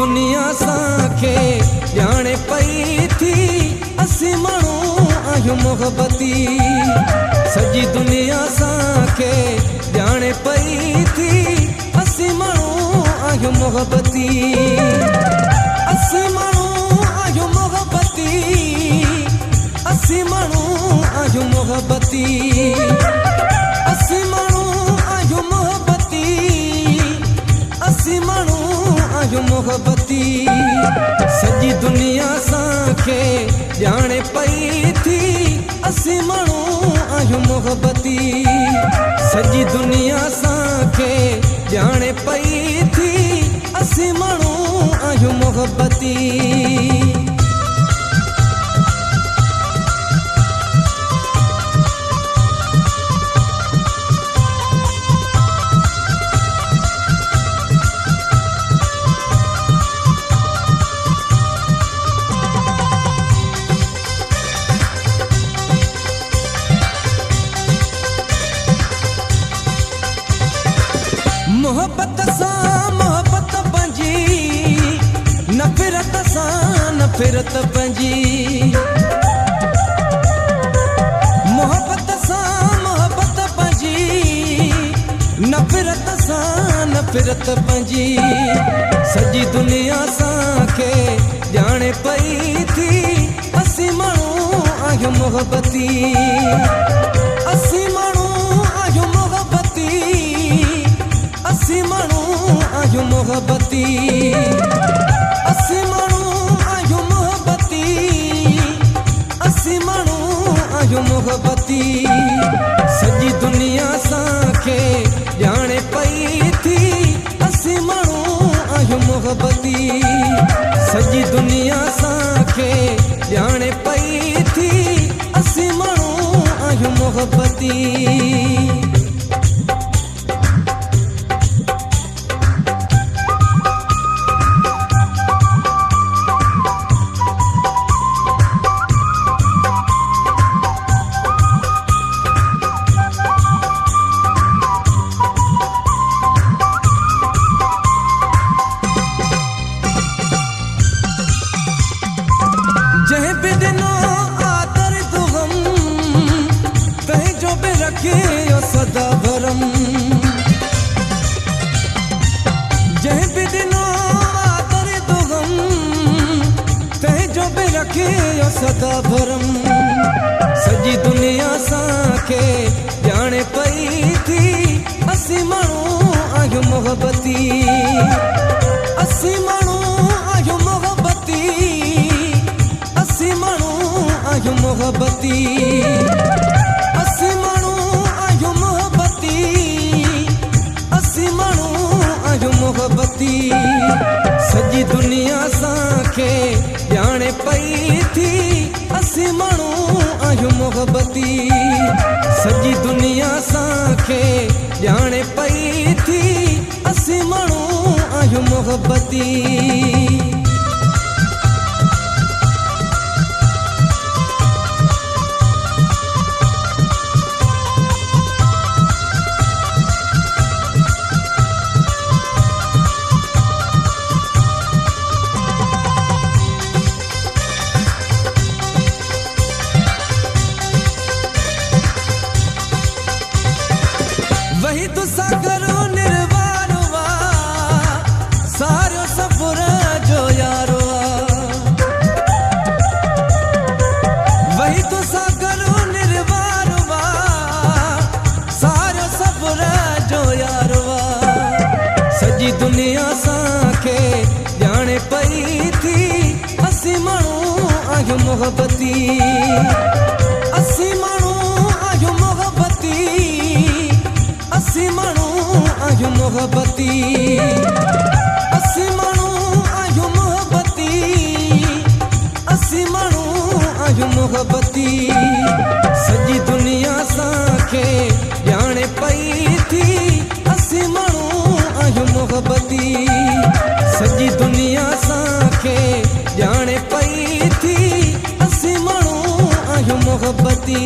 दुनिया साखे ॼाणे पई थी असीं माण्हू आहियूं मोहबती। सॼी दुनिया साखे ॼाणे पई थी असीं माण्हू आहियूं मोहबती। असीं माण्हू आहियूं मोहबती। असीं माण्हू आहियूं मोहबती। असीं माण्हू आहियूं मोहबती। असीं माण्हू आहियूं मोहबती। सॼी दुनिया साखे ॼाणे पई थी असीं माण्हू आहियूं मोहबती। सॼी दुनिया साखे ॼाणे पई थी असीं माण्हू आहियूं मोहबती। मोहब्बत सां मोहब्बत पंहिंजी, नफ़रत सां नफ़रत पंहिंजी। मोहब्बत सां मोहब्बत पंहिंजी, नफ़रत सां नफ़रत पंहिंजी। सॼी दुनिया साखे ॼाणे पई थी असीं माण्हू आहियूं मोहबती। असीं माण्हू आहियूं मोहबती। असीं माण्हू आहियूं मोहबती। असीं माण्हू आहियूं मोहबती। असीं माण्हू आहियूं मोहबती। सॼी दुनिया साखे ॼाणे पई थी असीं माण्हू आहियूं मोहबती। सॼी दुनिया साखे ॼाणे पई थी असीं माण्हू आहियूं मोहबती। जंहिं बि ॾिनो आदर तूं गम, तंहिंजो बि रखियो सदा भरम। जंहिं बि ॾिनो आदर तूं गम, तंहिंजो बि रखियो सदा भरम। सॼी दुनिया साखे ॼाणे पई थी असीं माण्हू आहियूं मोहबती। असीं माण्हू आहियूं मोहबती। असीं माण्हू आहियूं मोहबती। असीं माण्हू आहियूं मोहबती। असीं माण्हू आहियूं मोहबती। सॼी दुनिया साखे ॼाणे पई थी असीं माण्हू आहियूं मोहबती। सॼी दुनिया साखे ॼाणे पई थी असीं माण्हू आहियूं मोहबती। वही तो सागर निर्वाण वा, सारो सफर जो यारो वही तो सागर निर्वाण वा, सारो सफर जो यारो। सॼी दुनिया साखे ॼाणे पई थी असीं माण्हू आहियूं मोहबती। असीं माण्हू आहियूं मोहबती। असीं माण्हू आहियूं मोहबती। असीं माण्हू आहियूं मोहबती। असीं माण्हू आहियूं मोहबती। सॼी दुनिया साखे ॼाणे पई थी असीं माण्हू आहियूं मोहबती। सॼी दुनिया साखे ॼाणे पई थी असीं माण्हू आहियूं मोहबती।